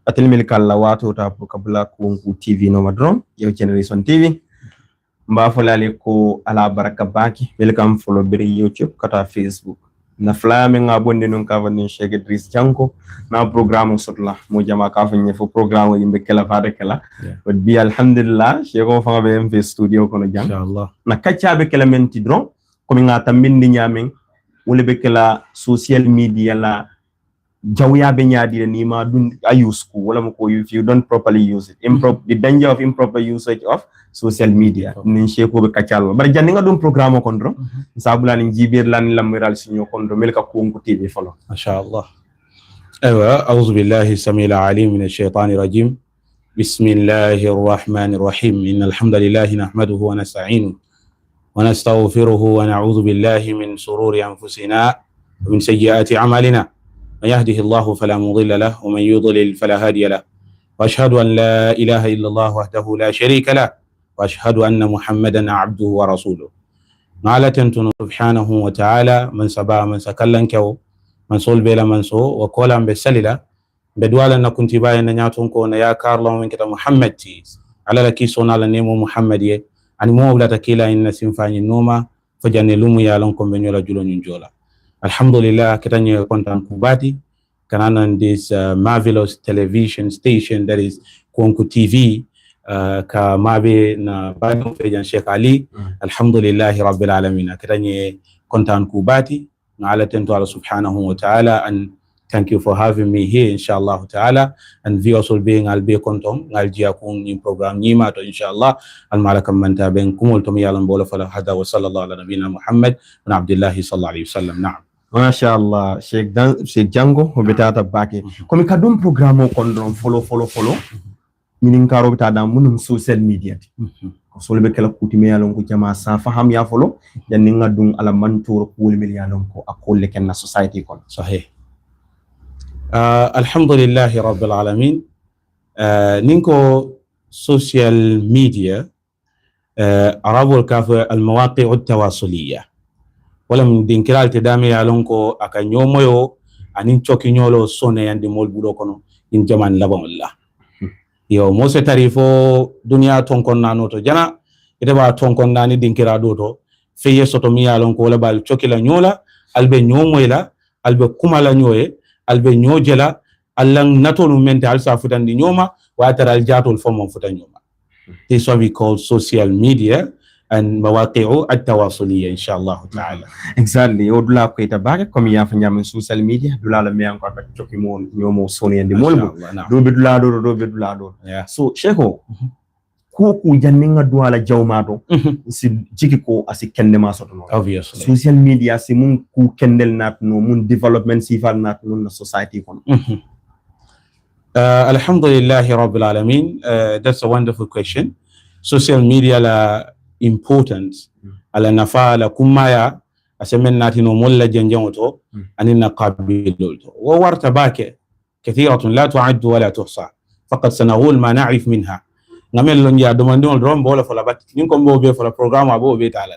atilmil kala wato ta pour kabla ko TV no madrom yo generation TV mba folale ko ala baraka baki welcome follow biri YouTube kata Facebook na flame nga bonde non ka vanni Sheikh Edrisa Janko na programme sotla mo jama ka fanni fo programme yimbe kala fada kala but bi alhamdulillah Sheikh ko fa be MV studio kono jang inshallah na kaccabe kala menti dron ko mi ngata mindi nyamen wala be kala social media la jawya be nyaadi ni ma dun ayusku wala mo ko if you don't properly use it the danger of improper usage of social media nin Sheikh be kaccal bar jandi nga dum programme ko ndro sabula ni jibir lan lamiral sinyo ko ndro mel ka ko TV folo ما شاء الله ايوه اعوذ بالله السميع العليم من الشيطان الرجيم بسم الله الرحمن الرحيم ان الحمد لله نحمده ونستعينه ونستغفره ونعوذ بالله من شرور انفسنا ومن سيئات اعمالنا من يهده الله فلا مضل له ومن يضلل فلا هادي له واشهد ان لا اله الا الله وحده لا شريك له واشهد ان محمدا عبده ورسوله نالة سبحانه وتعالى من سبا من سكلن كو من صول بلا من سو وكولا بسللا بدوالا نكنت باين نياتون كو يا كارلو من كتا محمد تيس على لكي سونا لنيمو محمد يه ani mo wala takila inna simfani noma fajane lumu ya lonko benyola julo nyunjola alhamdulillah kitanye kontan kubati kanana this marvelous television station that is Konku TV ka mabe na bado fejan Sheikh Ali alhamdulillah rabbil alamin kitanye kontan kubati na ala tento ala subhanahu wa ta'ala and thank you for having me here inshallah ta'ala and viewers will being al be kontom ngal jia kun in program nyima to inshallah al malakam man taben kumul to yalan bola fala hada wa sallallahu ala nabina Muhammad wa Abdullah sallallahu alaihi wasallam na'am ma sha Allah Sheikh Janko ho betata bake komi kadum program ko ndron follow minin karo betada munum social media ko solbe kala kutime yalon ko jama sa faham ya follow yan ni ngadum ala mantour ko wol yalon ko akole ken na society kon sahih الحمد لله رب العالمين نينكو سوشيال ميديا عربو الكافة المواقع التواصلية ولم دينكرال تدامي يالونكو أكا نيوميو أنين چوكي نيولو سوني يندي مول بودو كنو إن جمان لبن الله يو موسى تاريفو دنيا تونكون نانو تو جنا إتبا تونكون ناني دينكرا دوتو فيه سوتو مي يالونكو ولا بال چوكي لا نيولا ألبي نيومي لا ألبي كوما لا نيوي albe nyojela allang natolu mente alsa futandi nyoma wa ataral jatul fomon futan nyoma. This is what we call social media and mawaqi'u at-tawasuliyya inshallah ta'ala. Exactly. Odula ko itabake comme ya fanya min social media dula la meyan ko ka choki mo nyomo soni andi molbu do be dula do so Sheikho ku janninga duala jawmato si jiki ko asi kende ma soto no obviously social media si mun ku kendel nat no mun development si fal nat no society kon alhamdulillah rabbil alamin that's a wonderful question. Social media la importance ala nafa la kumaya asemen nati no molla jenjengoto anina qabilul wa warta bake kathiratun la tu'addu wa la tuhsa faqad sanaqul ma na'rif minha ngamel lo ndia domandol rom bola fola bat nin ko mbobe fola programme abo be tala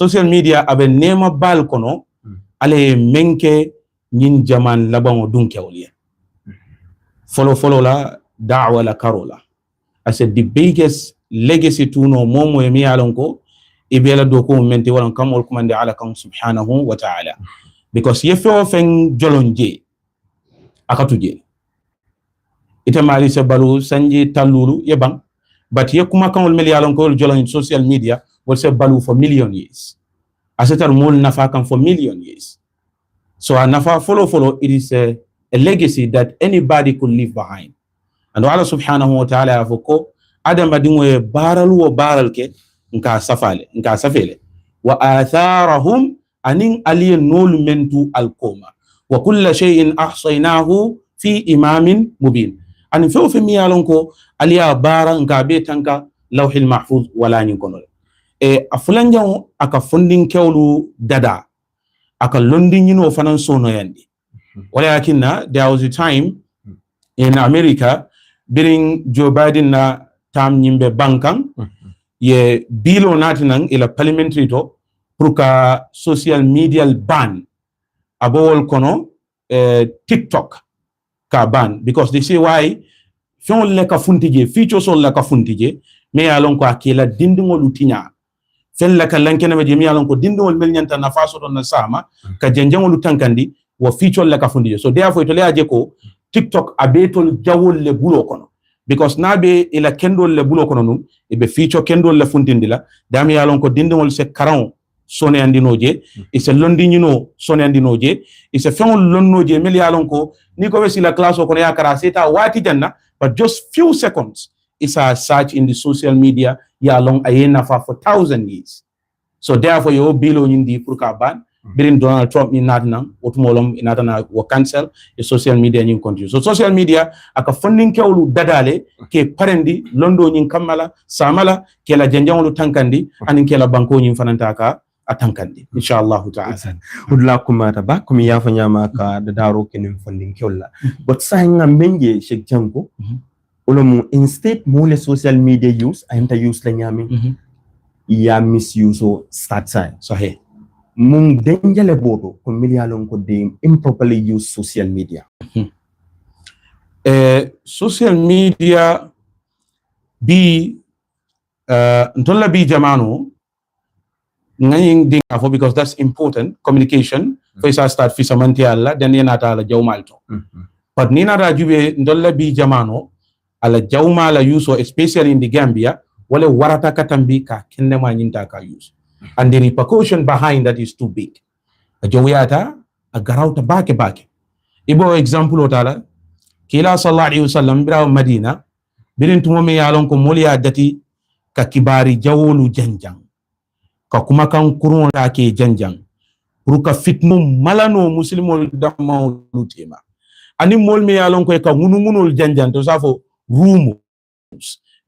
social media abe nema bal kono ale menke nin jaman labamo dunke woliya follow la da'wa la karola. I said the biggest legacy to no momo e mi alonko e bela do ko menti wala kam ol kumande ala kan subhanahu wa ta'ala because yefo fen jolonje akatuje ita mari se balu sanji talulu yebang but ye kuma kan wol mel yalon ko jolon in social media wol se balu for million years asetar mol nafa kan for million years so a nafa follow it is a legacy that anybody could leave behind and Allah subhanahu wa ta'ala afoko adam badinwe baral ke nka safele wa atharahum anin aliyen nolu mentu alkoma wa kulla shay'in ahsaynahu fi imamin mubin an fe mi yalonko aliya bara nka be tanka lawhil mahfuz wala nyin kono e afulanjan aka fundin kewlu dada aka londin yino fanan sono yandi walakinna there was a time in America during Joe Biden na tam nyimbe bankan ye bilo natinan ila parliamentary to pour ka social media ban abol kono TikTok ka ban because they say why fon le ka funtije features ol la ka funtije me yalon ko akila dindingol utinya fen la ka lankene be mi yalon ko dindingol mel nyanta na faso don na sama ka jenjangol tankandi wo feature la ka funtije so therefore to le aje ko TikTok abetol jawol le bulo kono because nabe ila kendol le bulo kono num e be feature kendol le funtindi la dami yalon ko dindingol se karan sone andinoje ise londinino sone andinoje ise fengol lonnoje mel yalon ko ni ko wesi la class ko ya kara seta wati janna but just few seconds is a search in the social media yalon ayena for 1,000 years so therefore yo bilo nyindi pour ka ban birin Donald Trump ni natna otumolom inatana wo cancel e social media nyin continue so social media aka funding kewlu dadale ke parendi londo nyin kamala samala ke la janjangolu tankandi anin ke la banko nyin fananta ka atankandi inshallah ta'ala udla kuma ta ba kuma ya fanya maka da daro kenin funding kewla but sai ngamenje Sheikh Janko olomu instead mole social media use anta use la nyami ya misuse o start sign sahih mung denjale bodo ko milialon ko de improperly use social media social media bi ntolla bi jamano ngaying ding afo because that's important communication fa start fi samanti alla den yenata ala jawmalto but nina rajube ndolla bi jamano ala jawmala use especially in the Gambia wala warata katambi ka kenne ma nyinta ka use and the repercussion behind that is too big a jawiyata a garawta bake ibo example otala kila sallallahu alaihi wasallam bira Madina birin tumo me yalon ko moliya dati ka kibari jawolu janjang ka kuma kan kurun la ke janjang pour ka fitnu malano muslimol damma lutema ani mol me yalon ko ka ngunungunol janjang to safo rumo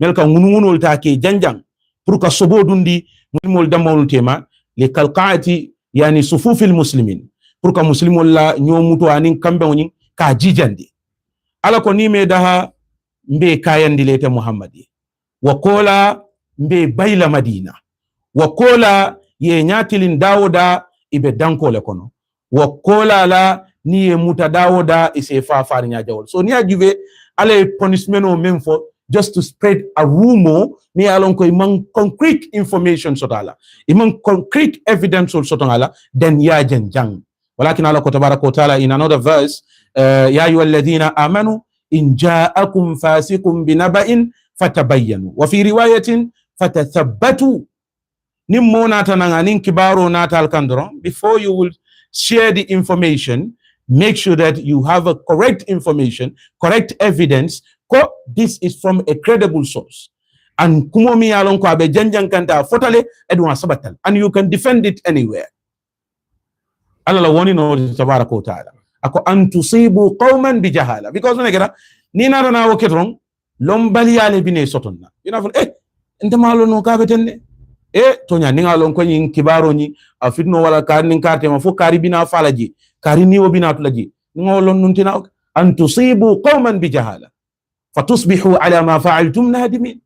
mel ka ngunungunol ta ke janjang pour ka sobo dundi muslimol damma lutema li kalqati yani sufufil muslimin pour ka muslimol la nyomuto anin kambe woni ka jijandi ala ko ni me daha mbe kayandi lete muhammadi wa kola mbe bayla madina wa kola ye nyatilin dawoda ibe danko le kono wa kola la ni ye muta dawoda ise fa farinya jawol so ni ajuve ale punishment o memfo just to spread a rumor ni alon ko man concrete information sotala man concrete evidence sotala then ya janjang walakin ala ko tabaraka taala in another verse ya ayyuhalladhina amanu in ja'akum fasiqun binaba'in fatabayyanu wa fi riwayatin fatathabbatu nimmo nata nanga nin kibaro nata alkandro before you will share the information make sure that you have a correct information correct evidence ko this is from a credible source and kumomi alon ko abe janjan kanta fotale edwa sabatal and you can defend it anywhere Allah woni no tabaraka taala ako an tusibu qauman bi jahala because negera ni na na woketron lombali yale bine sotonna ina fon ente malo no ka betenne tonya ninga lon ko nyin kibaro ni afidno wala kar nin karte ma fo kari bina falaji kari ni wobina tulaji ngolon nuntina an tusibu qauman bi jahala fatusbihu ala ma fa'altum nadimin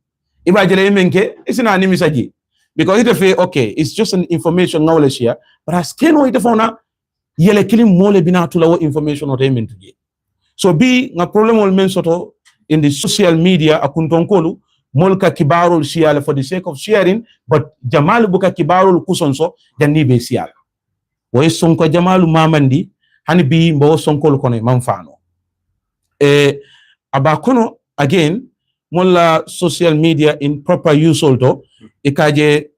iba jele menke isina ni misaji because it fe okay it's just an information knowledge here but askeno it fona yele kilim mole bina tulawo information o temen tuje so bi nga problem ol men soto in the social media akuntonkolu molka kibarul shiala for the sake of sharing but jamalu buka kibarul kusonso janni be siala way sonko jamalu mamandi hani bi mbo sonko kono manfano abakono again molla social media in proper use also ikaje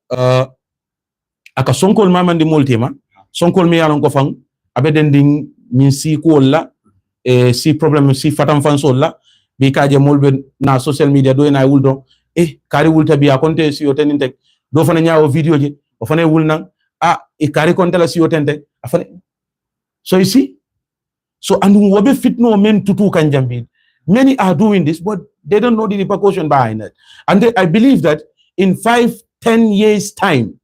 aka sonko mamandi moltema sonko mi yalon ko fang abeden ding min si ko la si problem si fatam fanso la bi kaje molbe na social media do na wuldo kari wulta biya konte si yoten tek do fana nyaawo video je o fana wulna kari konte la si yoten tek afane so you see so and wobe fitno men tutu kan jambi many are doing this but they don't know the repercussion behind it and I believe that in 5-10 years time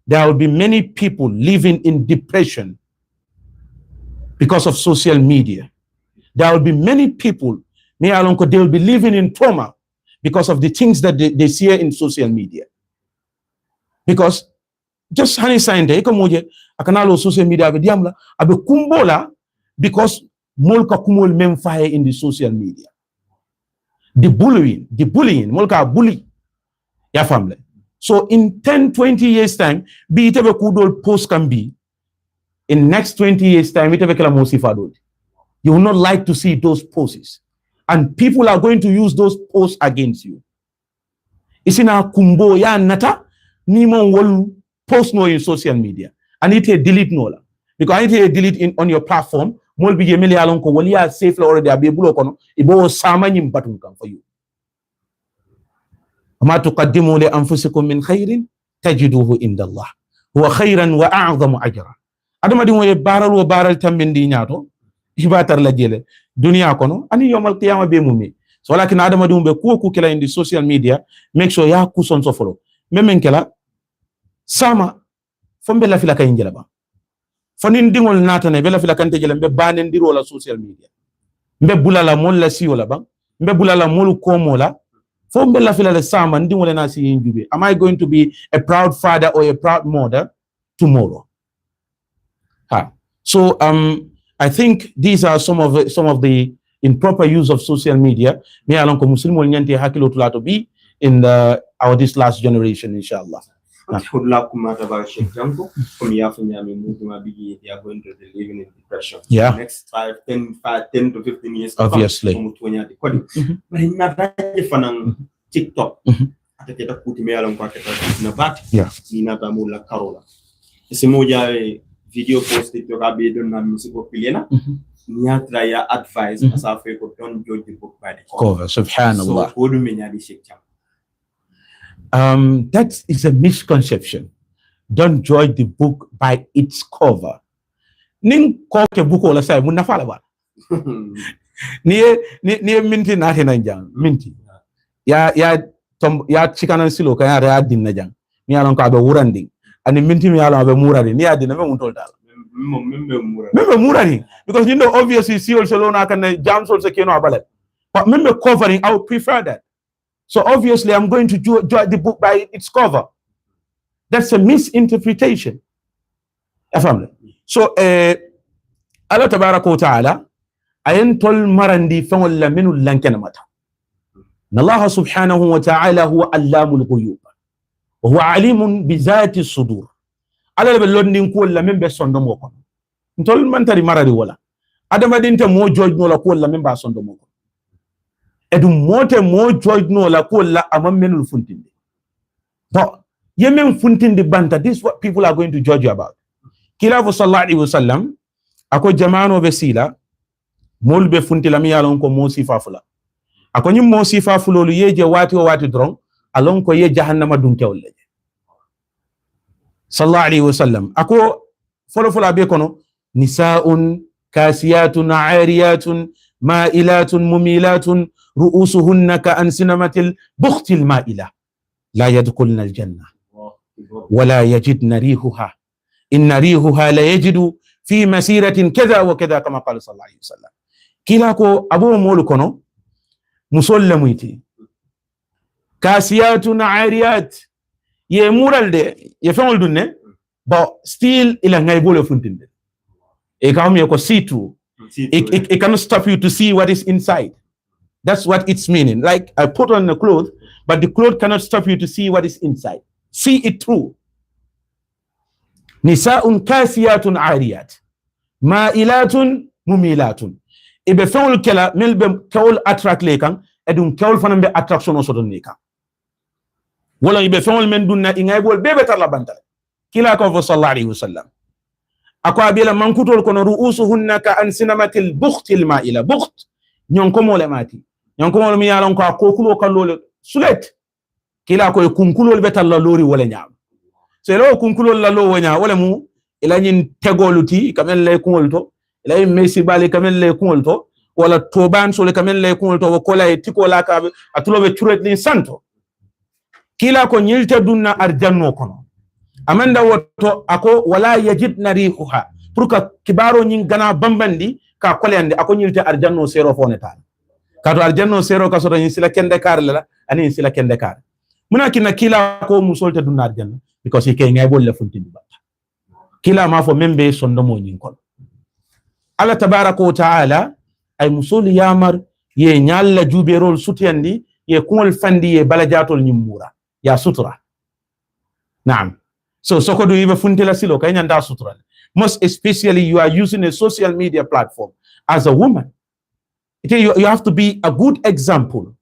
there will be many people living in depression because of social media. There will be many people they will be living in trauma because of the things that they see in social media. Because just hani science iko moje akanalo social media abe diamla abe kumbola because mulka kumol mem faye in the social media. The bullying, mulka bully. Ya family. So in 10, 20 years time, be it a kudol post can be. In next 20 years time, it kala mosifa dod. You will not like to see those posts. And people are going to use those posts against you. Isina kumbo ya nata, nimo wol post no in social media. And it delete no la. Because it delete on your platform, mol bi yemele alon ko wali ya safe la already abebulo kono, ibo sama nyim batun kan for you. Ma tuqaddimu li anfusikum min khairin tajiduhu inda Allah. Huwa khairan wa a'zamu ajra. Adama di moye baral tambindi nyaato ibatar la jele dunia kono ani yomal qiyamah be mumi. So lakin adama di mbe ku kila in the social media, make sure ya ku son so follow. Memen kala sama fombe la fila kay njela ba. Fonin dingol natane bela fila kante jela mbe banen diro la social media. Mbe bulala mol la siyo la ba. Mbe bulala mol komo la. Fombe la fila la sama ndingol na si njube. Am I going to be a proud father or a proud mother tomorrow? So I think these are some of the improper use of social media. Me along ko muslim wol nyanti hakilo tulato be in this last generation, inshallah. Good luck, Sheikh Janko. They are going to live in depression. Yeah. Next 10 to 15 years. Obviously. TikTok. Yeah. Video post it to Rabbi Donna music opinion. Niatra ya advice as I don't judge the book by the cover. Subhanallah. So what do you mean, Sheikh? That is a misconception. Don't judge the book by its cover. Ning koke book ola say mun nafala ba. Ni minti na hena jang minti. Ya chikana silo ka ya din na jang. Mi alon ka be wurandi. And minti mi alon be murari. Ni adina me mun toltal. Membe murari. Because you know obviously see also lona kan jams also keno abale. But membe covering, I would prefer that. So obviously, I'm going to judge the book by its cover. That's a misinterpretation. So, Allah tabaraka wa ta'ala, ayentol marandi fengol la minu lankena mata. Allah subhanahu wa ta'ala huwa allamul ghuyub. Wa huwa alimun bizati sudur. Allah be londin ko la membe sondo moko. Ntol mantari marari wala. Adama dinte mo judge no la ko la memba sondo moko. Edu mote mo judge no la ko la amam menul funtinde. But yemen funtinde banta, this is what people are going to judge you about. Kilafu sallallahu alaihi wasallam ako jamano be sila mol be funtila mi yalon ko mo sifafula. Ako nyim mo sifafulo lu yeje wati o wati dron alon ko ye jahannama dun kewle. Sallallahu alaihi wasallam ako folo be kono nisaun kasiyatun ariyatun ma'ilatun mumilatun رؤوسهن كأنسنمة البخت المائلة لا يدخلن الجنة ولا يجدن ريحها إن ريحها لا يجد في مسيرة كذا وكذا كما قال صلى الله عليه وسلم كلاكو أبو مولكونو مسلميتي كاسيات عاريات يمورال دي يفعل دونه but still إلى غيبول فنتين إكام يكو see through it cannot stop you to see what is inside. That's what it's meaning. Like I put on the cloth, but the cloth cannot stop you to see what is inside. See it through. Nisa'un kasiyatun ariyat. Ma'ilatun mumilatun. Ibe fewul kela melbe kewul attract lekan edun kewul fanambe attraction o sodon lekan. Wala ibe fewul men dunna ingay bol bebe tar la bantale. Kila ko sallallahu alaihi wasallam. Ako abila mankutol kono ru'usuhunna ka ansinamatil bukhtil ma'ila. Bukht nyonko mole mati. Nyonko mole mi yalon ko akokulo kalole sulet. Kila ko kunkulo betal la lori wala nyam. So lo kunkulo la lo wanya wala mu ila nyin tegoluti kamen lay kunolto ila messi bali kamen lay kunolto wala toban so le kamen lay kunolto ko lay tikola ka atulobe churet lin santo. Kila ko nyilte dunna arjanno kono. Amanda woto ako wala yajidna rihuha. Pourka kibaro nyin gana bambandi ka kolende ako nyilte arjanno sero foneta. Kato arjanno sero ka soto sila kende kar la ani sila kende kar. Muna kina kila ko musolte dunna arjanno because he ke ngay bolle funtindi batta. Kila ma fo membe sondo mo nyin kon. ala tabaraka wa ta'ala ay musul yamar ye nyalla juberol sutiyandi ye kungol fandi ye balajatol nyimura ya sutura. Naam. So sokodu ibe funtila silo kay nyanda sutura. Most especially you are using a social media platform as a woman. You have to be a good example.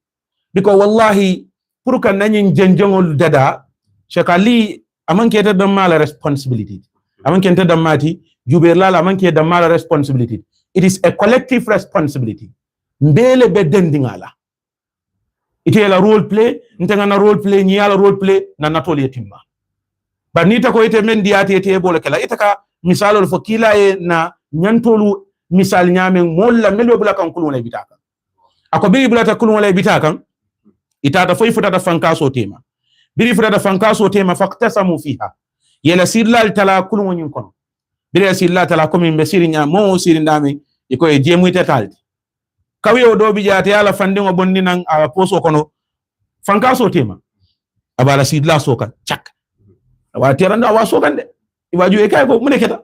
Because wallahi puruka nanyin jenjongol dada shakali amanke ta damala responsibility. Amanke ta damati juberlala amanke damala responsibility. It is a collective responsibility. Mbele bedendingala. Ite la role play, ntenga na role play, nyala role play na natoli yetimma. Banita ko ite men diati ite bole kala itaka misalo fo kila e na nyantolu misal nyame molla melo bula kan kulun bitaka. Ako bi bula ta kulun bitaka itata foi futata fankaso tema. Biri futata fankaso tema faqtasamu fiha. Yela sidlal tala kulun nyin kono. Biri sidlal tala komi mbesiri nya mo siri ndami iko e jemu ite talti. Kawi o dobi jate ala fandingo bondi nang poso kono fankaso tema. Abala sidla sokan chak. Wa teranda wa sokan de. Iwaju e kay ko mune keta.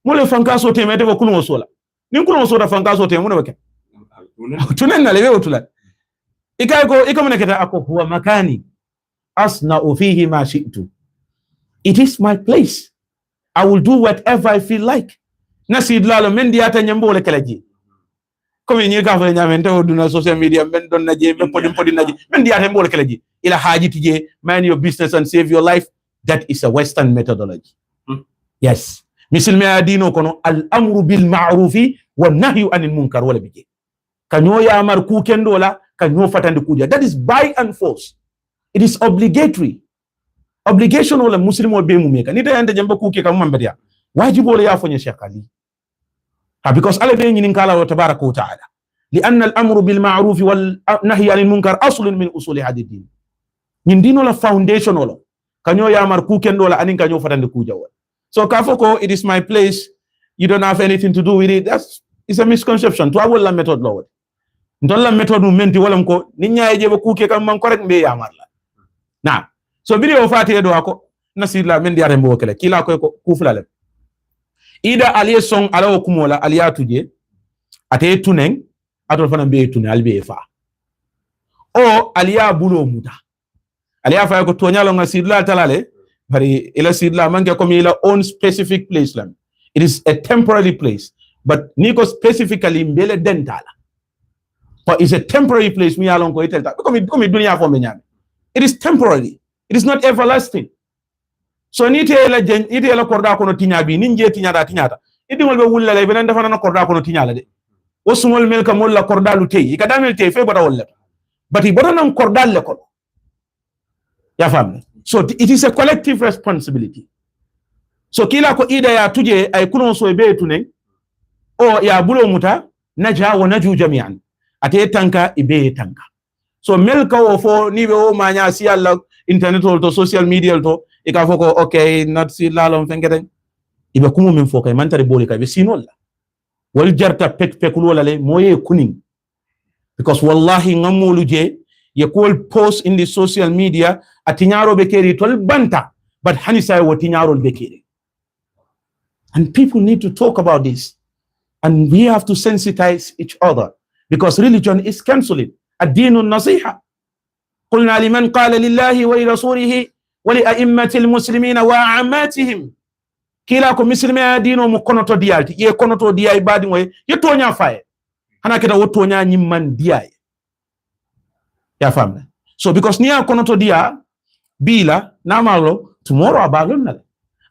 Mule fankaso tema te ko kulun sola. Nin kulun soda fankaso tema mune wake. Tunen na lewe otula. Iko mune keta ako huwa makani asna'u fihi ma shi'tu. It is my place. I will do whatever I feel like. Nasidla lo mendi ata nyambole kalaji. Comme ñi ka fa ñamante o duna social media men don naje be podi naje men diate mbol kala ji ila haji tije mind your business and save your life. That is a Western methodology. Yes, misil me adino kono al amru bil ma'rufi wan nahyu anil munkar wala bije kanyo ya amar ku kendola kanyo fatande kuja. That is by and force. It is obligatory. Obligation wala muslimo be mu meka ni da yanda jamba ku ke kam mambedia wajibo wala ya fonye Sheikh Ali. Because Allah be nyinin kala wa tabaraka wa ta'ala لأن الأمر بالمعروف والنهي عن المنكر أصل من أصول هذا الدين. Nyin dino la foundation wala kanyo ya amar ku kendola anin kanyo fatande kuja wala. So kafoko it is my place, you don't have anything to do with it. It's a misconception. To awol la method lord. Ndon la method mu menti wala ko ni nyaaye je ba kuke kam man correct be yamar la. Na. So video fati do ako nasila men diare mbo kala kila ko ku fulale. Ida aliye song ala okumola aliya tuje ate tunen atol fana be tunen albe fa. O aliya bulo muta. Aliya fa ko tonyalo ngasidla talale bari ila sidla manke ko mi ila own specific place lam. It is a temporary place, but niko specifically mbele dentala. But it's a temporary place mi alon ko itelta. Ko mi dunia fo me nyame. It is temporary. It is not everlasting. So ni te la korda kono tinya bi ninje tinya da tinyata. Idi ngol be wulla lay benen dafa na korda kono tinya la de. Osumol mel ka mol la korda lu tey ka damel tey fe bada walla. But ibada nam korda le kono. Ya famne. So it is a collective responsibility. So kila ko ida ya tuje ay kuno so be tunen o ya bulo muta naja wa naju jami'an. Ate tanka ibe tanka. So mel ka o fo ni be o manya si Allah internet to social media to ika foko okay not si lalom fengeten ibe kumu min foka man tare boli ka be sinolla wal jarta pek wala le moye kuning because wallahi ngamulu je ye kol post in the social media atinyaro be keri tol banta but hanisa wo tinyaro be keri. And people need to talk about this, and we have to sensitize each other because religion is canceling ad-dinu an-nasiha. قلنا لمن قال لله ولرسوله ولأئمة المسلمين وعاماتهم كلاكم مسلمين دينو مكونتو ديالتي يه كونتو دياي بادي موي يتونيا فاي hana keda wotonya nyimman diaye ya famna. So because niya konoto dia bila namalo tomorrow abalon na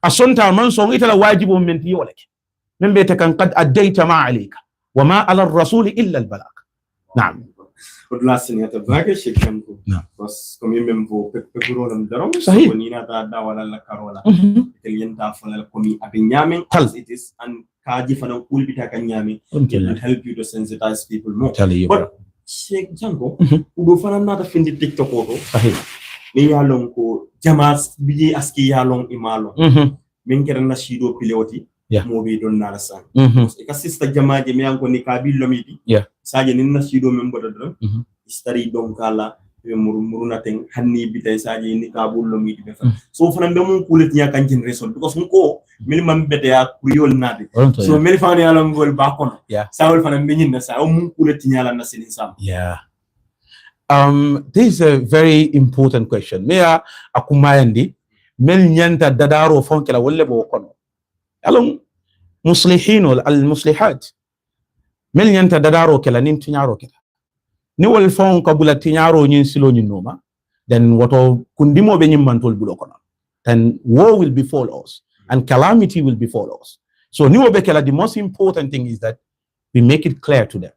asonta man so itala wajibu menti yolake membe te kan qad addaita ma alayka wama ala ar-rasul illa al-balagh. Naam. Odlasin ya tabake Sheikh Janko. Bas comme même vo pepuro lam darom Sahih. ni na da wala la karola tel ta fala ko mi abi nyamen as it is and kaji fana kulbita kan nyame will help you to sensitize people more. But Sheikh Janko udo fana na ta findi TikTok ko Sahih. Ni yalon ko jamas biji aski yalon imalo min kera na shido piloti mo be don na rasan e ka sista jamaaje mi anko ni ka billo midi saje nin na shido men bodo do study don kala muruna ten hanni bitay saji ni kabul lo mi be fa so fana be mun kulit nya kan jin resol because ko mil mam bete ya kuriyol nade so mil fa ne ala ngol ba kono sawol fana be nyin na sa mun kulit nya la na silin sam this is a very important question meya akumayandi mel nyanta dadaro fonkela wolle bo kono alon muslihin wal al muslihat mel nyanta dadaro kela nin tinyaro kela ni wol fon ko bula tinyaro nyin silo nyin noma then woto kundimo be nyim mantol bulo kono then war will befall us and calamity will befall us so ni wobe kela the most important thing is that we make it clear to them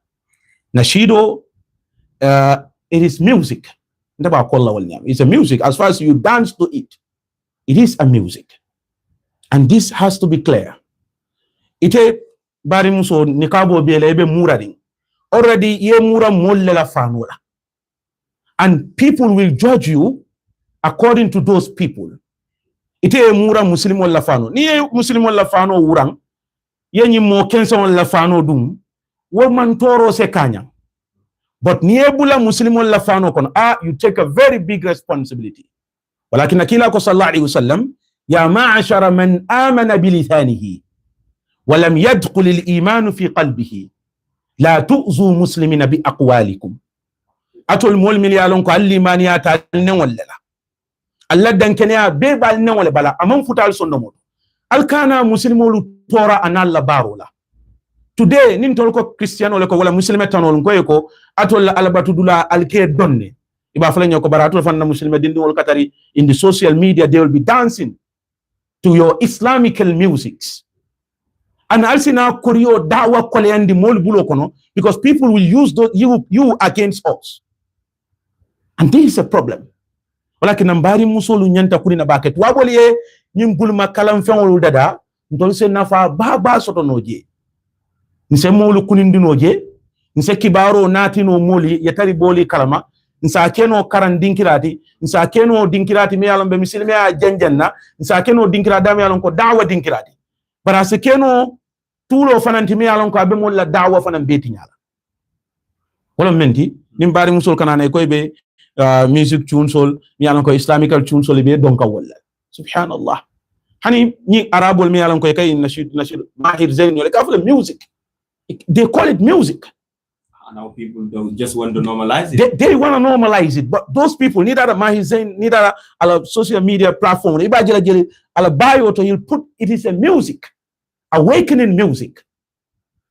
nashido it is music ndaba kolla wal nyam it's a music as far as you dance to it is a music and this has to be clear ite bari muso nikabo bele be muradin already ye mura molle la fanola and people will judge you according to those people ite mura muslim wala fano ni muslim wala fano wurang ye nyi mo kenso wala fano dum wo man toro se kanya but ni bula muslim wala fano kon you take a very big responsibility walakin akila ko sallallahu alaihi wasallam ya ma'ashara man amana bilithanihi wa lam yadkhul al-iman fi qalbihi la tu'zu muslimina bi aqwalikum atol mol mil yalon ko allimani ya ta ne wallala Allah dan kenya be bal ne wala bala amon futal sonno mo alkana muslimolu tora analla barola today nin tol ko cristiano le ko wala muslime tanol ko atol albatu dula alke donne iba fala nyoko baratul fanna muslime dindi wol katari in the social media they will be dancing to your islamical musics and alsina korio dawa koleandi mol bulo kono because people will use you against us and this is a problem walakin mbari musolu nyanta kuni na baket waboliye nyingul makalam fenwolu dada ndol se nafa baba soto noje nse molu kuni ndinoje nse kibaro natino moli yatari boli kalama nsa keno karan dinkirati nsa keno dinkirati me yalon be misilme a janjanna nsa keno dinkirati dam yalon ko dawa dinkirati bara se keno tulo fananti me yalon ko abe mon la dawa fanan beti nyala wala menti nim bari musul kanane koy be music tune sol mi yalon ko islamical tune sol be donka wala subhanallah hani ni arabol me yalon ko kay nashid mahir zain wala kafle music they call it music. Now people don't just want to normalize it. They want to normalize it, but those people need a magazine, need a social media platform. Ala bio to you put it is a music, awakening music.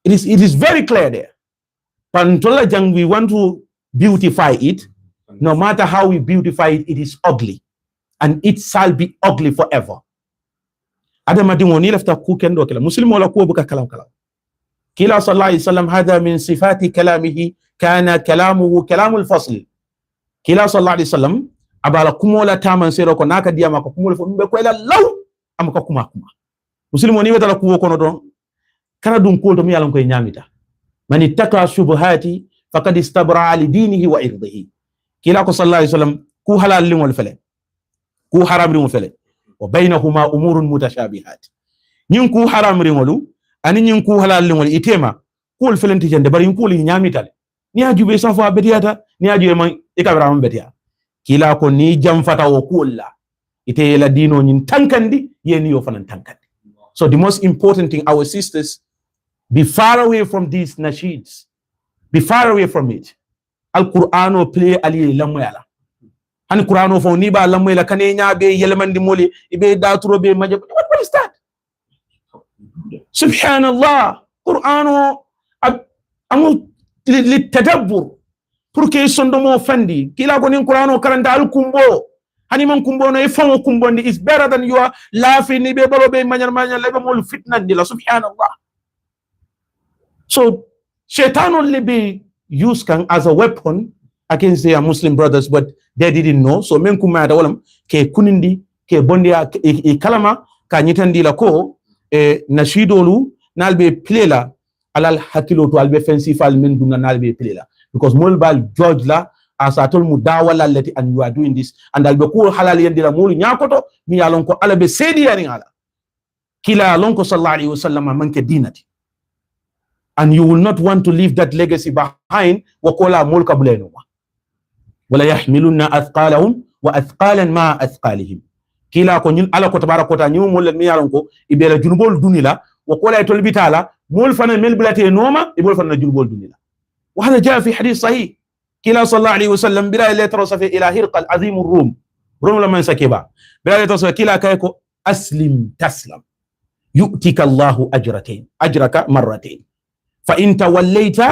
It is very clear there. Pantola jang we want to beautify it. No matter how we beautify it, it is ugly, and it shall be ugly forever. Adama dimoni lafta kukendo kila Muslim wala kuwa buka kalam. Kila sallallahu alaihi wasallam hadha min sifati kalamihi kana kalamuhu kalamul fasl. Kila sallallahu alaihi wasallam abala kumola taman sero ko naka diama ko kumola fo be ko ela law am ko kuma muslimo ni wetala kuwo kono don kana dum ko to mi yalan koy nyamita man ittaka shubuhati faqad istabra li dinihi wa irdihi. Kila ko sallallahu alaihi wasallam ku halal limol fele ku haram limol fele wa bainahuma umurun mutashabihat. Nyin ku haram limolu ani nyin ku halal lingol itema kul felenti jende bari kul nyamital ni ajube sanfa betiata ni ajube man ikabra man betia kila ko ni jam fata wo kulla ite la dino nyin tankandi yeni yo fanan tankandi. So the most important thing, our sisters, be far away from these nasheeds, be far away from it. Al-Qur'ano play ali lamoyala hani Qur'ano fo ni ba lamoyala kane nya be yelmandi moli ibe daturo be majab. What is that? Subhanallah, Qur'ano amu litadabbur pour que sondo mo fandi kila ko nin Qur'ano karanta al kumbo hani man kumbo no e famo kumbo ndi is better than you are laughing ni be balo be manyar lebe mo fitna ndi la. Subhanallah. So shaitan only be used as a weapon against their Muslim brothers, but they didn't know. So men kuma da walam ke kunindi ke bondia e kalama ka nyitandi la ko nashidolu nalbe plela alal hakilo to albe fensifal men dunga nalbe plela because molbal judge la asatol mudawala lati and you are doing this and albe ko halal yandira mulu nyakoto mi yalon ko alabe sedi yani ala kila lon ko sallallahu alaihi wasallam manke dinati and you will not want to leave that legacy behind wakola mulka buleno wala yahmilunna athqalahum wa athqalan ma athqalihim kila ko ñin ala ko tabaraka wa taala ñimo mol mi yalon ko ibela junubol dunila wa qala tol bitala mol fana mel bilate noma ibol fana junubol dunila wa hada jaa fi hadith sahih kila sallallahu alaihi wasallam bila la tarasafi ila hirqal azim ar-rum la man sakiba bila la tarasafi kila kay ko aslim taslam yu'tika Allahu ajraka marratayn fa in tawallayta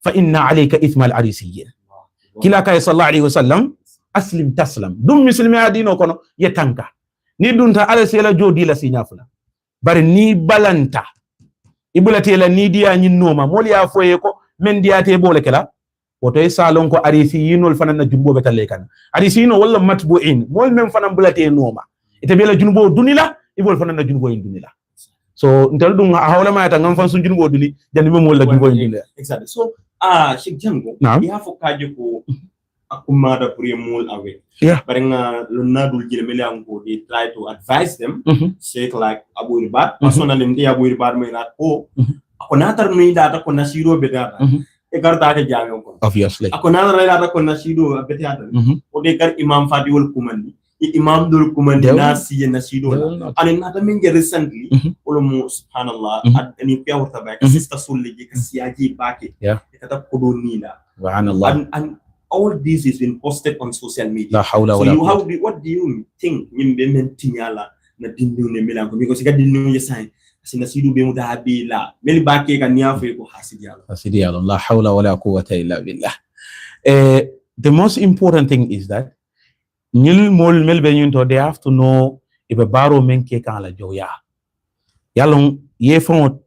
fa inna alayka ithma al-arisiyyin kila kay sallallahu alaihi wasallam aslim taslam dum muslimi adino kono yetanka ni dunta ala sela jodi la sinyafula bari ni balanta ibulate la ni dia nyinnoma mol ya foye ko men diate bole kala woto e salon ko arisiyinol fanan na jumbo betalle kan arisiyino walla matbu'in mol men fanan bulate noma ite bela junbo dunila ibol fanan na junbo dunila so ntel dum hawla ma ta ngam fan sun junbo duni jandi mom walla junbo dunila exactly so Sheikh Janko ya fo kaje ko akumada premol awe barenga lunadul jilmele ango they try to advise them Sheikh like Abu Ribat personally ndi Abu Ribat may not akonatar ni data ko nasiro be data e garda ke jango ko obviously akonatar data ko nasiro be data o de gar imam fadiwul kumandi imam dul kumandi nasido and nata min recently olomo subhanallah ani pewta ba sister sulli ke siaji bake kata ko do nila subhanallah and all this is been posted on social media. So what do you think nyimbe mentinyala na dindu ne milango because ga dindu yesai sina sidu be mudabila meli bake kan niafu ko hasidialo la hawla wala quwwata illa billah. The most important thing is that nyil mol melbe nyunto they have to know if a baro menke kan la joya yalon ye fon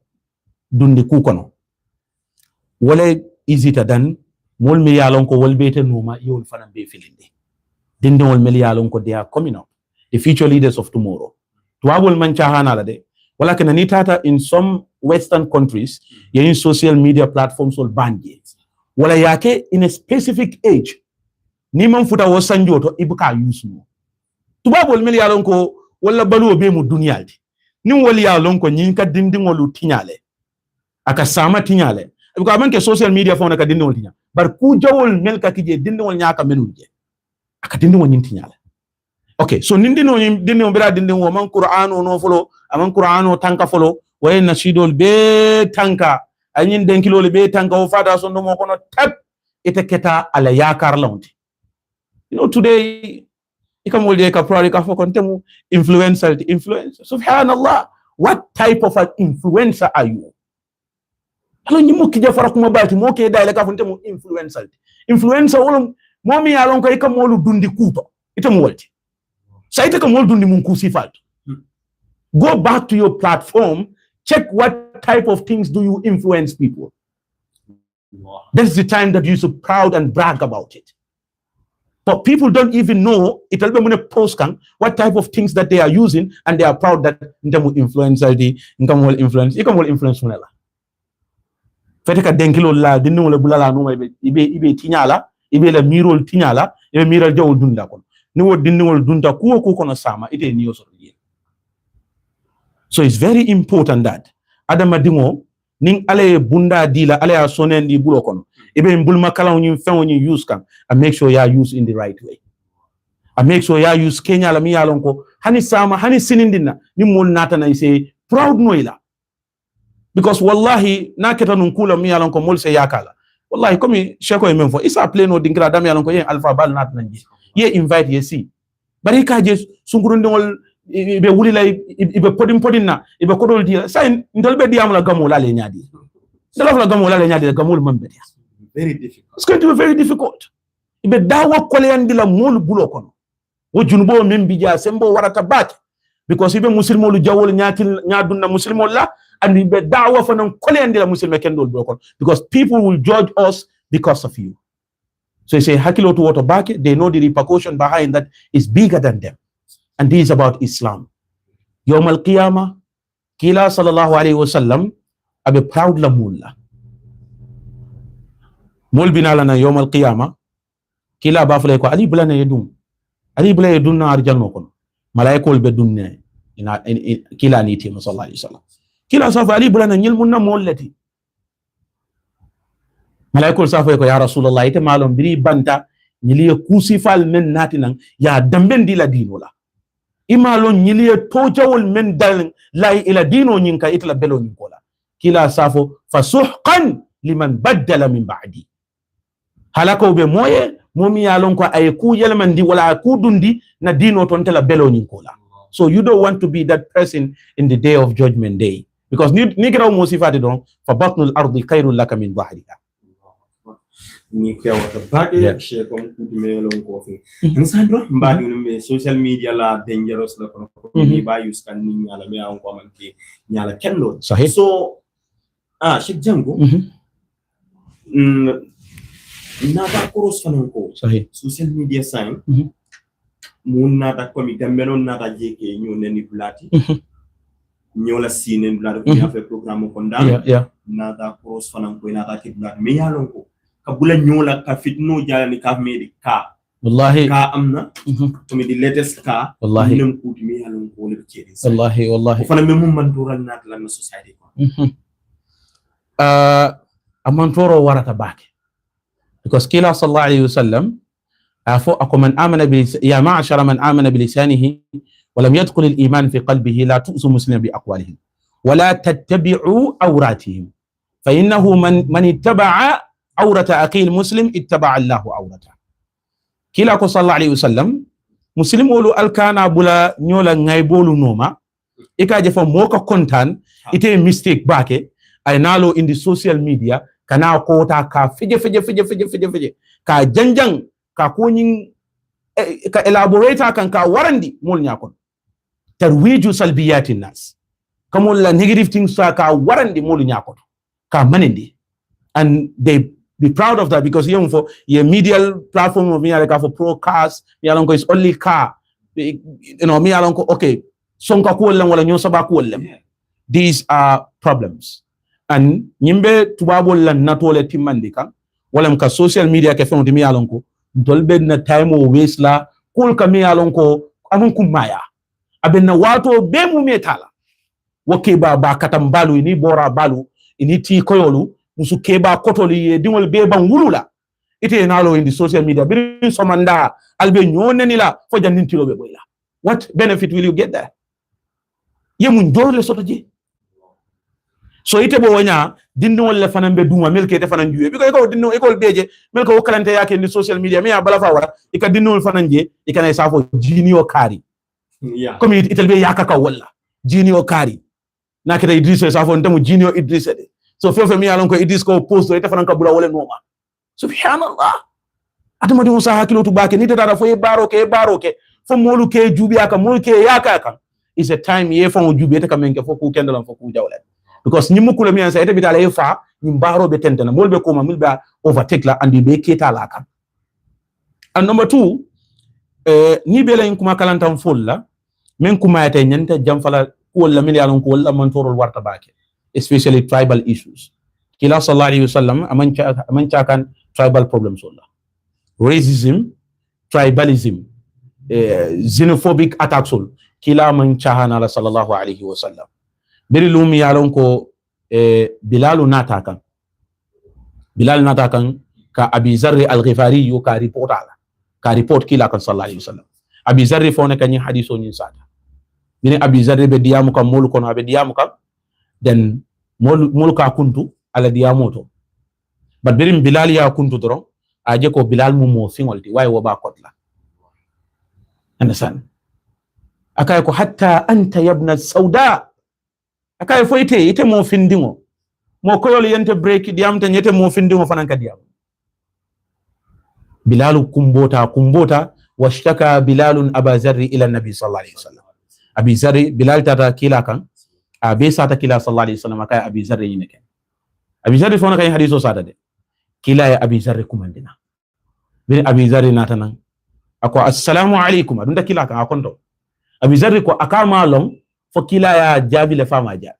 dundi ku kono wala isita dan mol mi yalon ko wolbete noma yol fanan be filinde dinde wol mel yalon ko they are coming up the future leaders of tomorrow tuwabol man chahana la de wala kana ni tata in some western countries in social media platforms will banje wala yake in a specific age ni man futa wo sanjoto ibuka use no tuwabol mel yalon ko wala balu be mu duniyaldi ni wol yalon ko nyin ka dindi ngolu tinyale aka sama tinyale ko amanke social media fona ka dindi ngol tinyale bar ku jawol mel ka kije dindi wol nyaaka menuje aka dindi wol nyinti nyala okay so dindi wol bira dindi wol man qur'an no folo aman qur'an o tanka folo way nasidol be tanka anyin denkilol be tanka o fata so no mo kono tab ite keta ala yakar lawndi today ikam wolde ka probably ka fokon temu influencer subhanallah what type of an influencer are you alo ñi mokki jafara kuma baati mo ke dayla ka fonte mo influencer wala momi yalon ko ikam molu dundi kuto ite mo wolti sayta kam mol dundi mun ku sifat go back to your platform check what type of things do you influence people that's the time that you should proud and brag about it but people don't even know it'll be mun post kan what type of things that they are using and they are proud that ndemu influencer di ngam wol influence wala fete ka denkilo la dinno wala bulala no ibe tinyala ibe la mirol tinyala ibe miral jawol dunda kon ni wo dinno wol dunda ko kono sama ite ni yoso yen so it's very important that adama dingo nin ale bunda dila ale a sonendi bulo kono ibe mbulma kala woni fen woni use kan and make sure you use in the right way and make sure you use Kenya la mi yalon ko hani sama hani sinindina ni mol nata na say proud noila because wallahi na keta nun kula mi yalon ko mol se yakala wallahi komi Sheikh ko men fo isa pleno dingra dam yalon ko yen alpha bal nat nanji ye invite ye si bari ka je sungurundol ibe wuli lay ibe podin na ibe kodol di say ndol be diam la gamo la le nyaadi ndol la gamo la le nyaadi gamol mambe very difficult it's going to be very difficult ibe dawa koleyandi la mol bulo kono wo junbo men bija sembo warata bak because ibe muslimo lu jawol nyaaduna muslimo la and ibe dawa fanan koleyandi la muslime kendol bulo kono because people will judge us because of you so they say hakilo to water back they know the repercussion behind that is bigger than them and this is about Islam yawm al-qiyamah kila sallallahu alaihi wasallam abe proud la mulla mol binala na yawm al-qiyamah kila ba fule ko ali bulana yedun na arjanno kon malaikol be dunne ina kila ni ti sallallahu alaihi wasallam kila safa ali bulana nyil munna mollati malaikol safa ko ya rasulullah ite malom biri banta ñiliye kusifal men natinan ya dambendi la dino la imalo ñiliye tojawol men dal lay ila dino ñinka itla belo ñinko la kila safo fasuhqan liman baddala min ba'di halako be moye momi yalon ko ay ku yelmandi wala ku dundi na dino ton tela belo ñinko la. So you don't want to be that person in the day of judgment day because ni graw mo sifati don fa batnul ardi khairul laka min dhahriha ni kewata baake Sheikh on kudimelon ko fi nsandro mbadi no social media la dangerous la ko ni ba use kan ni nyala me an ko man ke nyala kenno so Sheikh Janko nata cross fanan ko social media sign mun nata komi gambenon nata jeke ñu neni blati ñola sinen blati ko ya fait programme ko ndal nata cross fanan ko nata ki blati me yalon ko kabula ñola ka fitno jalani ka medi ka wallahi ka amna to mi di latest ka wallahi nem ko mi yalon ko le cedi wallahi fana me mum man dural nat la society ko amantoro warata baake because kila sallallahu alayhi wasallam afo man amana bi ya ma'ashara man amana bi lisanihi wa lam yadkhul al iman fi qalbihi la tu'su musliman bi aqwalihim wa la tattabi'u awratihim fa innahu man ittaba'a awrata aqil muslim ittaba'a Allahu awrata kila ko sallallahu alayhi wasallam muslim wolu alkana bula nyola ngaybolu noma ikaje fo moko kontan ite mistake baake ay nalo in the social media kana kota ka fije ka janjang ka konin ka elaborator kan ka warandi mol nyakon tarwiju salbiyatin nas kamol la negative things ka warandi mol nyakon ka manende and they be proud of that because you for your media platform of me like for broadcast me alonko is only car me alonko okay sonka ko wala nyosa ba ko these are problems and nyimbe tubabol la natole timmandi kan wala ka social media ke fon mi alonko dolbe na time o waste la kul ka mi alonko anun kumaya abenna wato be mu metala woke ba katam balu ni bora balu ini ti koyolu musu keba kotoli ye dingol be ban wulula ite nalo in the social media birin somanda albe nyoneni la fo jandintilo be boyla what benefit will you get there yemun dorle sotoje so ite bo wanya dinno wala fanan be duma melke te fanan juwe biko ko dinno école beje melko wokalante yake ni social media me ya bala fa wara ika dinno fanan je ikana safo junior kari comme itel be yakaka wala junior kari nakita Edrisa safo ntamu junior Edrisa de so fefe mi alon ko Edrisa ko posto ite fanan ka bula wala noma subhanallah atama di musa hakilo to bake ni tata fo e baroke fo molu ke jubi aka molu ke yakaka is a time ye fo jubi te kamenke fo ku kendala fo ku jawle because ni mukule mi ansa ete bitala yefa ni mbaro be tentena molbe ko ma milba overtake la andi be keta la kan and number 2 ni bela in kuma kalantam fulla men kuma ete nyanta jamfala ko la miliyalon ko la man torol warta bake especially tribal issues kila sallallahu alaihi wasallam amancha kan tribal problems wala racism tribalism xenophobic attacks kila man chahana sallallahu alaihi wasallam beri lumi yalon ko Bilal nata kan ka Abi Zarri al-Ghifari yo ka report kila kan sallallahu alaihi wasallam Abi Zarri fone kan hadiso nyin sada bini Abi Zarri be diamu kan molu kono be diamu kan den molu ka kuntu ala diamu to but beri Bilal ya kuntu doron aje ko Bilal mu mo singolti way wo ba kotla understand akay ko hatta anta yabna sauda akay fo ite mo findingo mo koyol yente break diam tan yete mo findingo fanan ka diam Bilal kumbota washtaka Bilal Aba Zarri ila nabi sallallahu alaihi wasallam Abi Zarri Bilal tata kila kan abe sata kila sallallahu alaihi wasallam akay Abi Zarri yineke Abi Zarri fona kay hadiso sata de kila ya Abi Zarri kumandina bin Abi Zarri natanan ako assalamu alaikum adunda kila kan akondo Abi Zarri ko akama long for kila ya jabi le fama jabi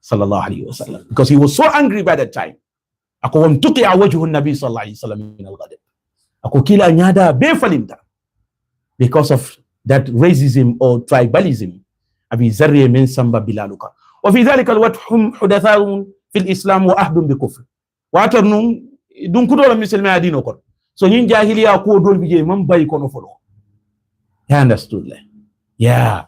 sallallahu alaihi wasallam because he was so angry by that time ako wamtuqi wajhu an-nabi sallallahu alaihi wasallam min al-ghadab ako kila nyada be falinta because of that racism or tribalism Abi Zarri min samba bilaluka wa fi dhalika al-wathum hudathun fi al-islam wa ahdun bi kufr wa atarnum dun kudo la muslima adino ko so nyin jahiliya ko dol bije man bay kono folo you understood le yeah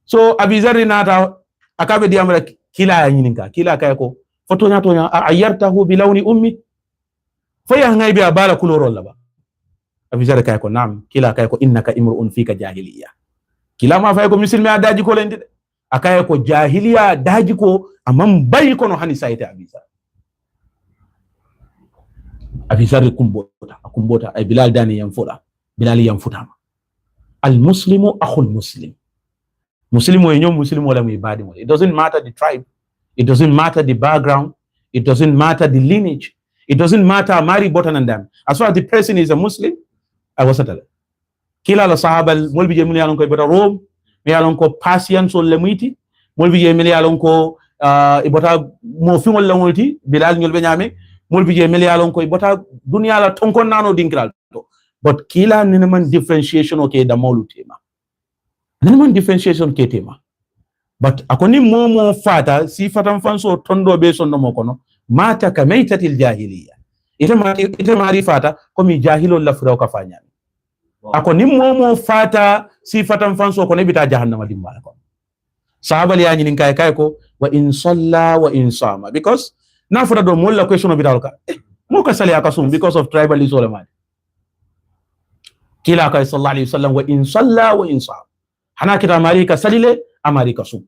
so abizari nata akabe diamra kila nyininka kila kay ko foto nya to nya ayartahu bi lawni ummi faya ngay bi abala kuloro la ba abizari kay ko nam kila kay ko innaka imru'un fika jahiliya kila ma fay ko muslimi adaji ko lendi akay ko jahiliya daji ko amam bay kono hani sayte abizari kumbota ay bilal dani yamfuda bilal yamfutama al muslimu akhul muslim muslimu yenyo muslimu wala muibadi mo. It doesn't matter the tribe, it doesn't matter the background, it doesn't matter the lineage, it doesn't matter mari botan and them. As far as the person is a Muslim, I was at kila la sahaba molbi je yalon ko ibota Rome, mi yalon ko Persian so lemuiti, molbi je yalon ko ibota mo fi wala molti bilal nyol be nyame, molbi je yalon ko ibota dunya la tonkon nano dinkral to. But kila ninaman differentiation okay da molutema. Ninaman differentiation ketema. But akoni momo fata si fatan fanso tondo be sonno mokono mata kamaitatil jahiliya. Ite mari fata komi jahilo la fura ka fanya. Akoni momo fata si fatan fanso kono bita jahannama dimbala ko. Sahaba li anyi ninkai kai ko wa in salla wa in sama because na fura do molla question of bidalka. Mo ka sali akasum because of tribalism. Kila ka sallallahu alaihi wasallam wa in salla wa in sama. Hana kita marika salile amarika sum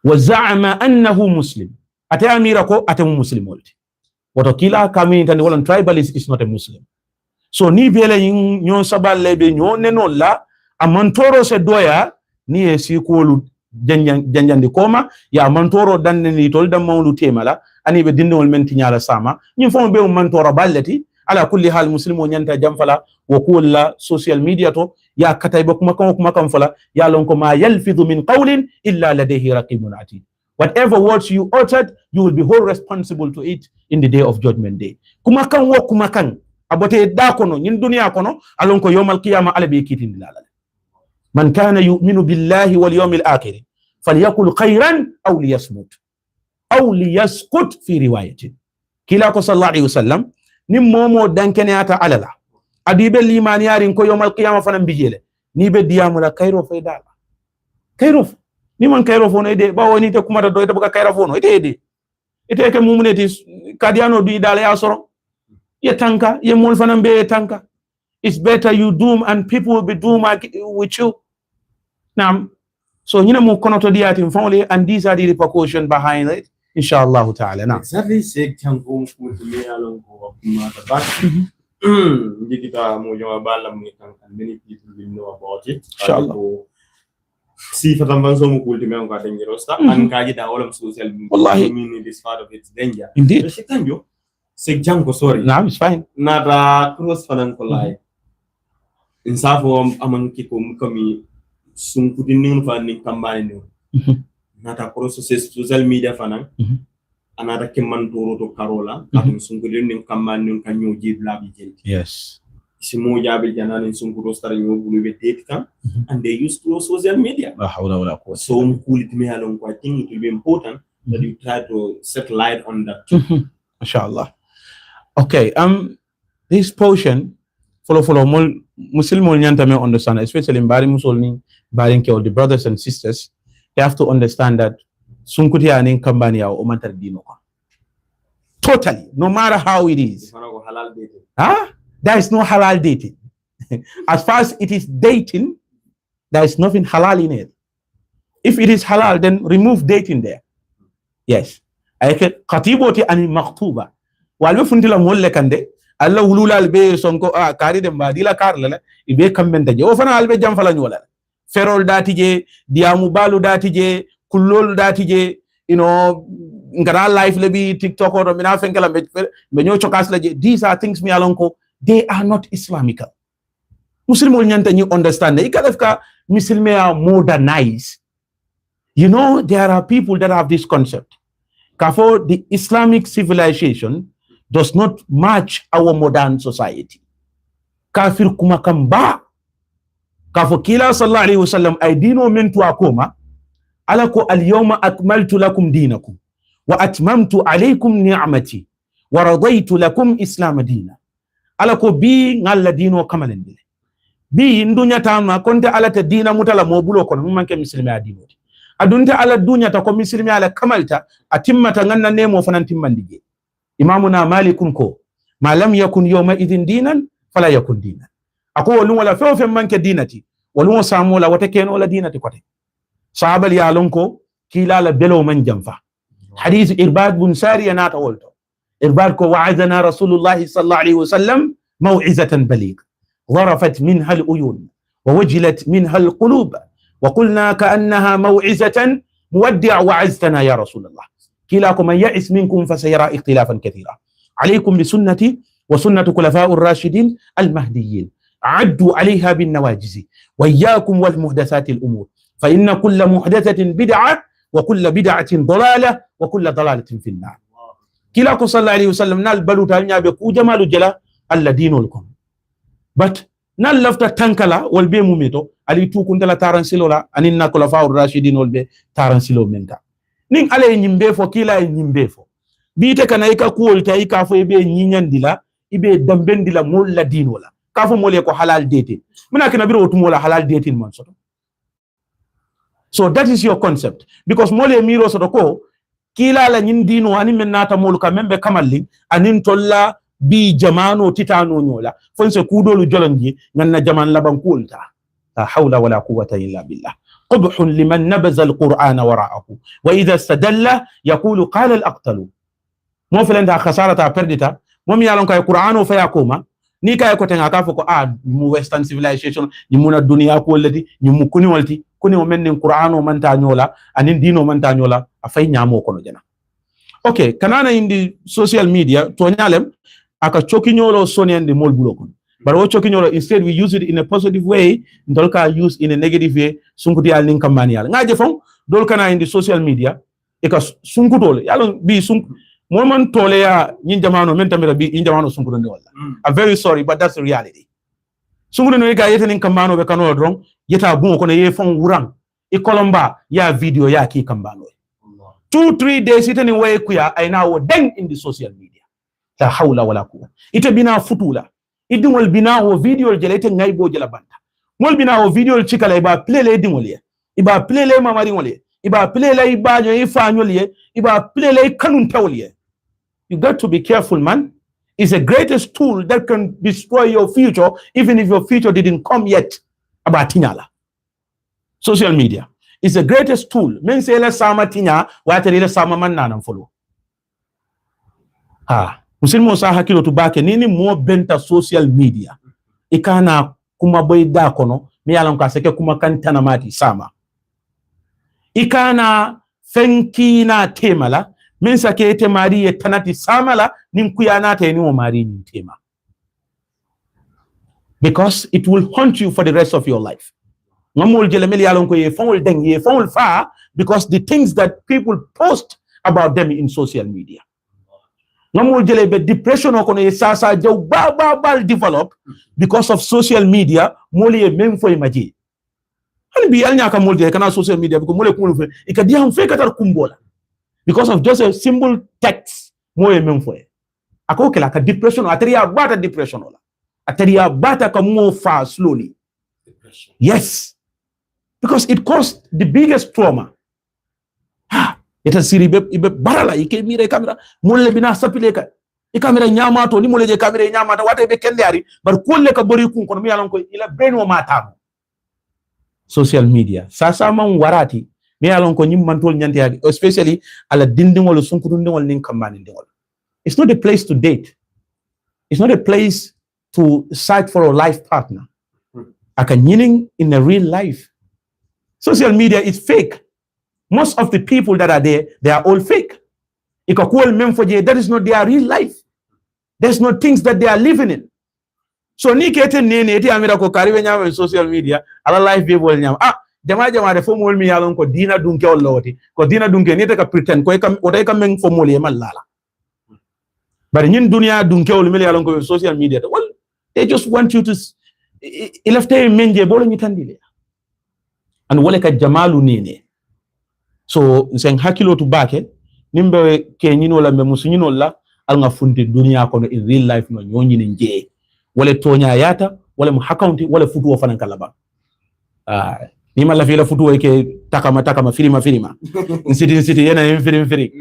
wa za'ama annahu muslim ate amira ko ate muslim wolti woto kila kami tan wala tribalist is not a muslim so ni bele nyo saballe be nyo neno la amantoro se doya ni e sikolu janjandi koma ya mantoro danne ni tol dam mawlu temala ani be dinnol menti nyala sama nyim fo be mantoro balleti ala kulli hal muslimo nyanta jamfala wa kulla social media to ya katayba kuma kan fala ya lon ko ma yalfidhu min qawlin illa ladayhi raqibun atid. Whatever words you uttered, you will be whole responsible to it in the day of judgment day. Kuma kan abote da kono nyin dunya kono alon ko yawmal qiyamah ala be kitin dilala. Man kana yu'minu billahi wal yawmil akhir falyakul khairan aw liyasmut aw liyaskut fi riwayatin. Kila ko sallallahu alaihi wasallam nim momo dankene ata alala adibe limani yarin ko yomal qiyama fanan bijele ni be diamula kayro faydala kayro ni man kayro fono ide ba woni te kuma do ite buka kayro fono ide ke mumuneti kadiano du dala ya soro ye tanka ye mol fanan be tanka. It's better you doom and people will be doom with you. Now so nyina mo kono to diati mfole and these are the repercussions behind it inshallah ta'ala. Now exactly Sheikh Janko me along ko kuma tabak Ndikita mo bala mo many people will know about it. Inshallah. Si fatambanso mo kulti me ko dangerous ta an kaji da all social media. Wallahi mean this part of its danger. Indeed. Sheikh Janko sorry. No, it's fine. Nada cross fanan ko lai. Insafo amang kiko mukami sunkuti ning fa ning kambani ni. Nata cross social media fanan. Another keman toro to Carola, kapin sungkulo ning kaman yung kanyo jibla bijel. Yes. Simo jabil janan in sungkulo star yung buluwe date and they use to social media. So kulit me along I think it will be important that you try to set light on that. Inshallah. Okay. This portion follow Muslim nyanta me understand, especially in Bari Musolni, Bari the brothers and sisters, they have to understand that sunkuti aning kambani ya umantar dino totally, no matter how it is. There is no halal dating. As far as it is dating, there is nothing halal in it. If it is halal, then remove dating there. Yes. Ayke katiboti ani maktuba. Walbe funtila molle kande alla wulula albe sonko kari de mbadila karla ibe kambenta je o fana albe jamfala nyola ferol datije diamu balu datije kullol datije ngara life lebi TikTok or mina fenkala be nyo chokas laje. These are things me alonko they are not Islamical. Muslim nyanta you understand ikadafka Muslim are modernized. There are people that have this concept. Kafo the Islamic civilization does not match our modern society. Kafir kumakamba kafo kila sallallahu alaihi wasallam ay dino mentu akoma alako al-yawma akmaltu lakum dinakum wa atmamtu alaykum ni'mati wa radaytu lakum islam dina. ala ko bi ngalla dino kamalendile bi ndunya tama konte ala ta dina mutala mobulo kono manke muslimi adino adunta ala dunya ta ko muslimi ala kamalta atimmata nganna nemo fanan timmandige imamuna malikun ko ma lam yakun yawma idin dinan fala yakun dinan ako wolun wala fe manke dinati wolun samo la wata keno la dinati kote sahabal ya lonko kila la belo man jamfa hadith irbad bin sariya nata wolto irbad ko wa'adana rasulullah sallallahu alaihi wasallam maw'izatan baligh ظرفت منها العيون ووجلت منها القلوب وقلنا كأنها موعظة مودع وعزتنا يا رسول الله كلاكم من يئس منكم فسيرى اختلافا كثيرا عليكم بسنتي وسنة خلفاء الراشدين المهديين عدوا عليها بالنواجذ وإياكم والمحدثات الأمور فإن كل محدثة بدعة وكل بدعة ضلالة وكل ضلالة في النار كلاكم صلى الله عليه وسلم نال بلو تانيا بكو جمال جلا الذين لكم but nan lafta tankala wolbe mumeto ali tu kuntala taransilo la anin na khulafa ar-rashidin wolbe taransilo menka nin ale nyimbe fo kila nyimbe fo bite kana ika kuolta ika fo be nyinyandila ibe dambendila molla dinola ka fo mole ko halal dating mina kana biro otumola halal dating man soto so that is your concept because mole miro soto ko kila la nyin dino anin men nata mol ka membe kamalli anin tolla bi jamano titano nyola fonse kudolu jolonji nganna jaman laban kulta la hawla wala quwwata illa billah qubhun liman nabaza alquran wara'ahu wa idha istadalla yaqulu qala alaqtalu mo felenda khasarata perdita mom yalon kay qur'ano fa yakoma ni kay ko tenga ka foko mu western civilization ni muna dunya ko ledi ni mu kuni walti kuni o men qur'ano man ta nyola anin dino man ta nyola afay nyamo kono jana okay kanana indi social media to nyalem aka chokinyolo soniande mol bulokon but wo chokinyolo instead we use it in a positive way ndolka use in a negative way sunkuti al nin kamani yalla ngaje fon dolka na indi social media eka sunkutole yalla bi sunk mo man tole ya nyin jamano men tamira bi nyin jamano sunkuto ndi walla I'm very sorry but that's the reality sunkuto no ga yete nin kamano be kanolo dron yeta bu ko ne ye fon wurang e kolomba ya video ya ki kambano 2-3 days itani way kuya ay na wo deng in the social media la hawla wala quwwata ite bina futula idingol bina o video jelete ngaybo jela banta mol bina o video chikala iba play le dingol ye iba play le mamari ngol ye iba play le iba nyo ifanyol ye iba play le kanun tawol ye you got to be careful man it's a greatest tool that can destroy your future even if your future didn't come yet aba tinyala social media is the greatest tool men say la sama tinya wa tare la sama man nanan follow muslimo sa hakilo tubake nini mo benta social media ikana kuma boy da kono mi yalan ka seke kuma kantana mati sama ikana fenkina temala min sake te mari e tanati samala nin kuyana te ni mo mari ni tema because it will haunt you for the rest of your life ngamul jele mel yalan ko ye fawul deng ye fawul fa because the things that people post about them in social media ngamul jele be depression ko no sasa jaw ba develop because of social media moli e même foy maji hani bi yalnya ka mol jele kana social media ko mole ko fe e ka diam fe katar kumbola because of just a simple text moye même foy ako kala ka depression atariya bata depression ola atariya bata ka mo fa slowly depression. Yes, because it caused the biggest trauma. Ita siri ibe barala ike mire kamera molle bina sapile ka e kamera nyama to ni molle je kamera nyama ta wata be kende ari bar kolle ka bori kun kono mi yalon ko ila brain o mata social media sasa man warati mi yalon ko nyim man tol nyanti agi especially ala dindingol sunkudundingol nin kamani ndingol. It's not a place to date, it's not a place to search for a life partner aka nyining in a real life. Social media is fake. Most of the people that are there, they are all fake. That is not their real life. There's no things that they are living in. So ni kete nene eti amira ko kariwe nyama in social media ala life be bol nyama jama de fo mol mi yalon ko dina dunke walloti ko dina dunke ni te ka pretend ko kam o tay kam men fo mol e mallala bari ñin dunya dunke wol mi yalon ko social media well they just want you to ilafte menje bolo ñi tandile and wala ka jamalu nene. So sen hakilo to bake nimbe ke nyino la me musu nyino la al nga funde dunia kono in real life no nyoni nje wala tonya yata wala mu hakanti wala futu fanan kalaba ni mala fi la futu ke takama firima city yana firi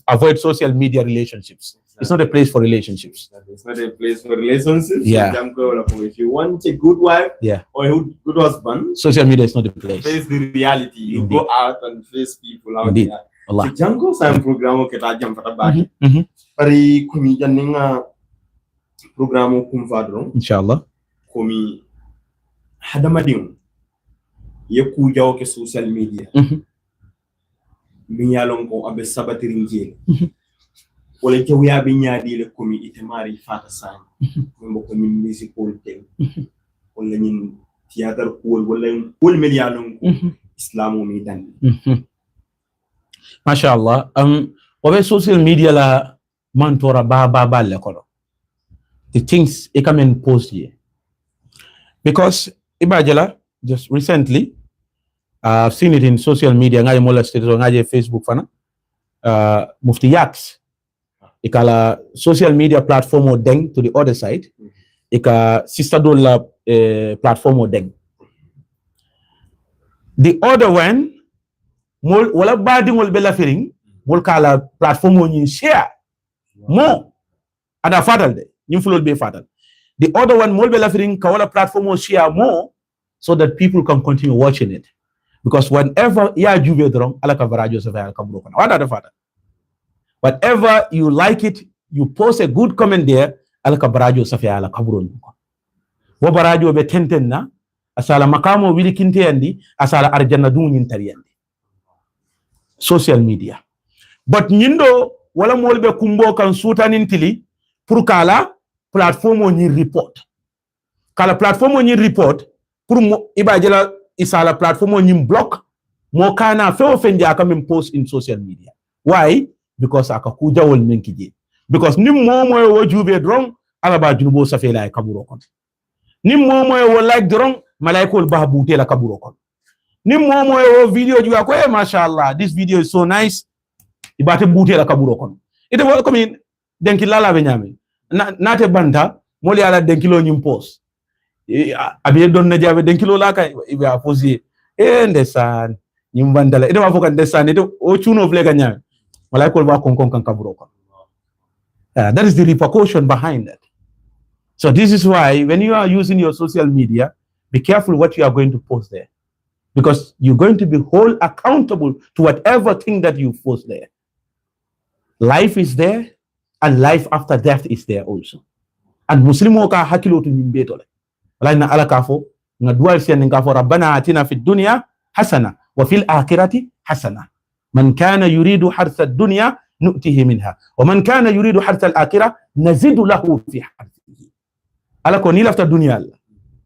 avoid social media relationships. It's not a place for relationships. It's not a place for relationships. Yeah. If you want a good wife or a good husband, social media is not the place. Face the reality. You Indeed. go out and face people out Indeed. there. Allah. So Janko sa programo kita jam fata baki. Pari kumi janinga programo kumfadron. Inshallah. Kumi hadamading ye kujaw ke social media. Minyalon ko abe sabatirin jeli. Wala jawya bi nyaadi le komi itemari fata san mo ko min musical thing wala ñin theater wala melialon islamu mi dan mashallah wabe social media la mantora ba le ko the things e come in post here because ibajala just recently I've seen it in social media ngaje mola status ngaje Facebook fana mufti yaks ikala social media platform o deng to the other side ika sister dola platform o deng the other one mol wala badi mol bela firing mol kala platform o nyin share mo ada fatal de nyin fulol be fatal the other one mol bela firing ka wala platform o share mo so that people can continue watching it because whenever ya juve dron ala ka varajo sa fa ka bro kana wada da fatal. Whatever you like it, you post a good comment there, alaka barajo safia ala kabron. Wa barajo be tenten na, asala makamo wili kinte yandi, asala arjana dunyin tariyandi. Social media. But nyindo, wala molbe kumbo kan suta nintili, pour kala platform ni report. Kala platform ni report, pour ibajela isala platform ni block, mo kana fe ofenja kama post in social media. Why? Because akakuja wol menkije because nim momo e wo jube dron ala ba junubo safela e kaburo kon nim momo e wo like dron malaikol ba bute la kaburo kon nim momo e wo video juga ko mashallah this video is so nice ibate bute la kaburo kon ite wo comme denki lala be nyame nate banta moli ala denki lo nyim post abiye don na jabe denki lo la kay ibe a poser ndesan nyim bandala ite wa fokan ndesan ite o chuno vlega nyame that is the repercussion behind that. So this is why when you are using your social media, be careful what you are going to post there. Because you're going to be held accountable to whatever thing that you post there. Life is there and life after death is there also. And Muslim ka hakilo to nimbeto le. Wala na ala kafo na dual siya ngafo rabbana atina fid dunya hasana wa fil akhirati hasana. من كان يريد حرث الدنيا نؤته منها ومن كان يريد حرث الآخرة نزيد له في حرثه ala ko ni lafta dunya la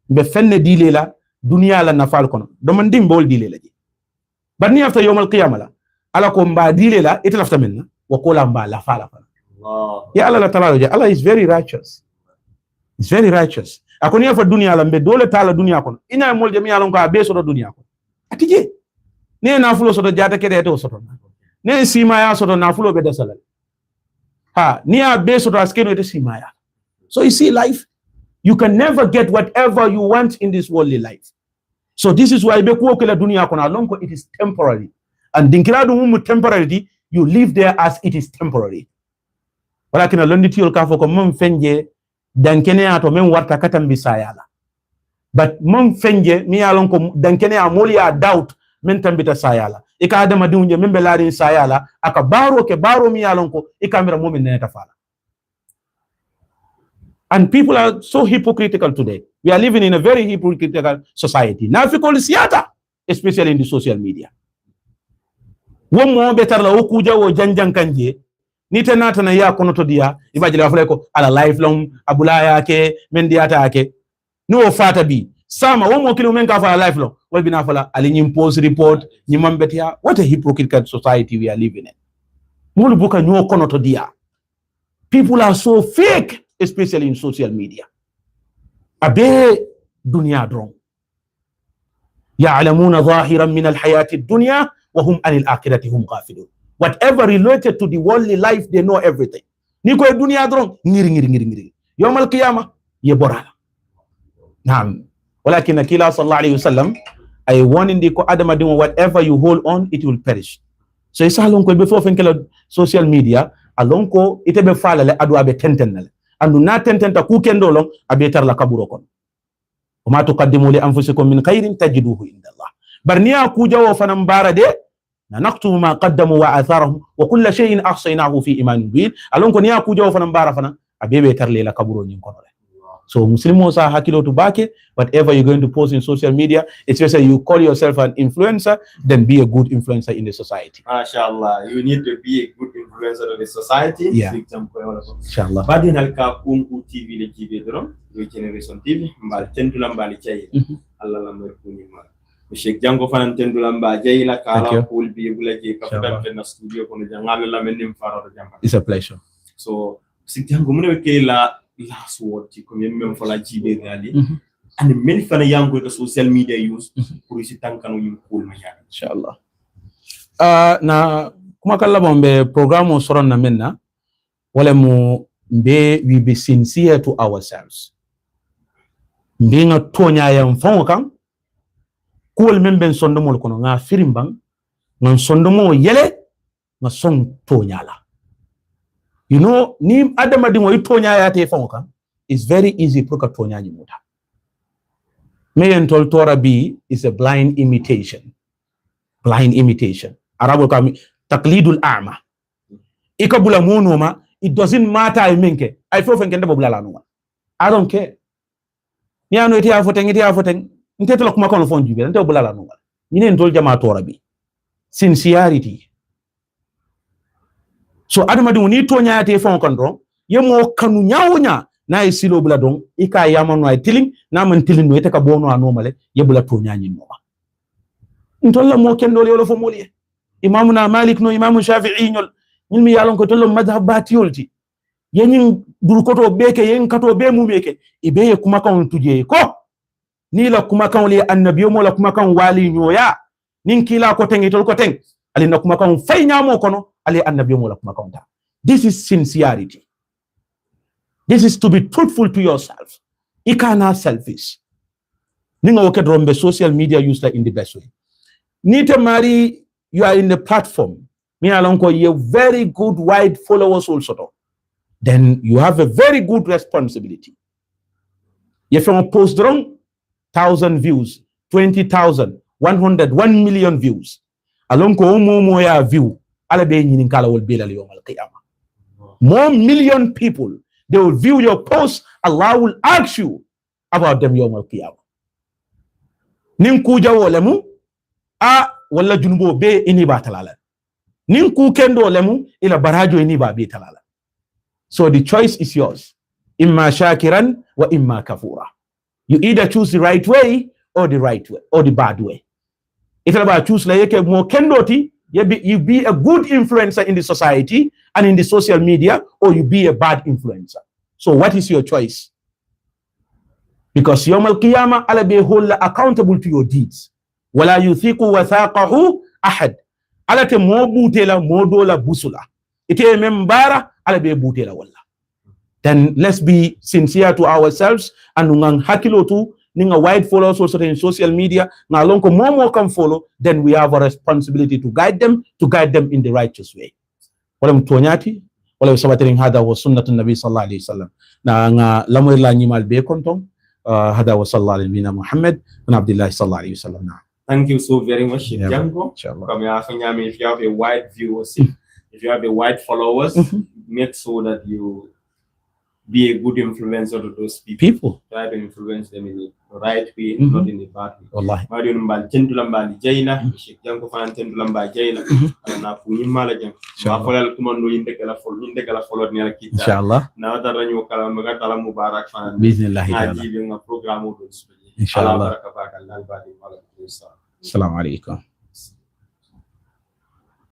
be fenne dile la dunya la nafal kono do man dim bol dile la ji barni afta yawm al qiyamah la ala ko mba dile la ite lafta menna wa qula mba la fala Allah ya Allah la ta'ala Allah is very righteous. It's very righteous. Akoni afa dunya la mbe dole tala dunya kono ina mol jami alon ko be so do dunya kono atije ne na fulo soto jata kede to soto ne simaya soto na fulo be desalal ni a be soto askeno ite simaya. So you see life, you can never get whatever you want in this worldly life. So this is why be ko kala dunia kona lonko it is temporary, and dinkiradu mu temporary you live there as it is temporary. Walakin londi tiol ka foko mom fenje dankene ato men warta katam bisayala, but mom fenje mi alonko dankene amoli a doubt men tambita sayala ika adama dunje men belari sayala aka baro ke baro mi alonko ika mira momin neta fala. And people are so hypocritical today. We are living in a very hypocritical society. Now if you call it theater, especially in the social media. One more better la okuja wo janjan kanje nita nata na ya kono to dia ibajile wafuleko ala lifelong abulaya ke mendiata ake no fata bi sama one more kilo men ka fa lifelong wal bina fala ali impose report ni mambetia. What a hypocritical society we are living in. Mulu buka nyo kono to dia. People are so fake, especially in social media. Abe dunya drong. Ya'lamuna zahiran min al-hayati ad-dunya wa hum anil akhirati hum ghafilun. Whatever related to the worldly life, they know everything. Niko dunya drong ngiri. Yawm al-qiyamah yeborala naam walakin kila sallallahu alaihi wasallam ay warning di ko adama dimo whatever you hold on it will perish so isa lon ko be fo fen kala social media alon ko ite be falale adu abe tentennale andu na tententa ku kendo lon abe tar la kaburo kon وما تقدموا لأنفسكم من خير تجدوه عند الله برنيا كوجا وفنم بارده نكتب ما قدموا وآثارهم وكل شيء أحصيناه في إيمان مبين ألون كنيا كوجا وفنم بارا فنا أبي ترلي لا كبرو نينكون so Muslims are hakilo to back it whatever you're going to post in social media especially you call yourself an influencer then be a good influencer in the society mashallah you need to be a good influencer in the society yeah inshallah badi nalka kunku tv le jibe dron yo generation tv mbal tendula mbali chay Allah la mer kunima Sheikh Janko fanan tendula mba jayla kala pool bi bulake ka fadan na studio kono jangala la menim faro jamba it's a pleasure so Sheikh Janko mun ke la last word ti ko même fala jibe gali and men fana yango the social media use pour isi tankanu yim cool ma ya inshallah na kuma kala bombe programme soron na menna wala mu be we be sincere to ourselves mbe nga tonya yam fongo kan kul men ben sondo mol kono nga firimbang ngon sondo mo yele nga son tonya la you know ni adama dingo itonya ya te fongo kan it's very easy pour ka tonya ni muta me en tol tora bi is a blind imitation arabu kam taqlidul a'ma ikabula monoma it doesn't matter I menke I feel fen kende bobula la no I don't care ni anu eti afoteng ntetelo kuma kono fon jube nte bobula la no ni en tol jama tora bi sincerity so adama dingo ni tonya ya te fon kon don yemo kanu nyawnya na isilo bula don ika yamano ay tiling na man tilin no ka bono anomale yebula tonya nyi no ntolla mo kendo le wala fo moliye imamuna malik no imamu shafi'i nyol nyilmi yalon ko tollo madhhab batiyolti yenin dur koto beke yen kato be mu beke ibe kuma kan tuje ko ni la kuma kan li annabiyo mo la kuma kan wali nyoya nin kila ko tengi tol ko teng ali na kuma kan fay nyamo kono ali annabiyo mo la kuma kan ta this is sincerity. This is to be truthful to yourself. Ikana selfish. Ninga woke drombe social media user in the best way. Nita Mari, you are in the platform. Me alonko you very good wide followers also. Then you have a very good responsibility. If you post wrong, 1,000 views, 20,000, 100, 1 million views. Alonko umo ya view. Alabe nyininkala wal bila liyom al-qiyamah. More million people. They will view your post. Allah will ask you about them yawm al-qiyamah. Ninku jawo lemu a wala junubo be ini ba talala. Ninku kendo lemu ila barajo ini ba be talala. So the choice is yours. Imma shakiran wa imma kafura. You either choose the right way or the right way or the bad way. If you choose like mo kendo ti, you be a good influencer in the society and in the social media, or you be a bad influencer. So what is your choice? Because yawm al-qiyamah ala be hold accountable to your deeds. Wala yuthiqu wathaqahu ahad. Ala te mo butela mo dola busula. Ite membara ala be butela wala. Then let's be sincere to ourselves and ngang hakilo tu ninga wide followers also in social media na lonko more can follow, then we have a responsibility to guide them in the righteous way. Wala mtuonyati wala sabatering hada wa sunnatun nabi sallallahu alaihi wasallam na nga lamoy la nyimal be kontong hada wa sallallahu alaihi Muhammad and Abdullah sallallahu alaihi wasallam. Thank you so very much, Janko. If you have a wide viewership, if you have a wide followers, make sure that you be a good influencer to those people. Try to influence them in the right way, not in the bad way. Wallahi. Mario mbali tendula mbali jaila, Sheikh Janko fan tendula mbali jaila, na kunyima la jam. Mafola kumando indekala follow ni akita. Inshallah. Na wadara nyo kala magata mubarak fan. Bismillah ta'ala. Haji nga programu do. Inshallah. Barakabaka lalbadi wala. Assalamu alaikum.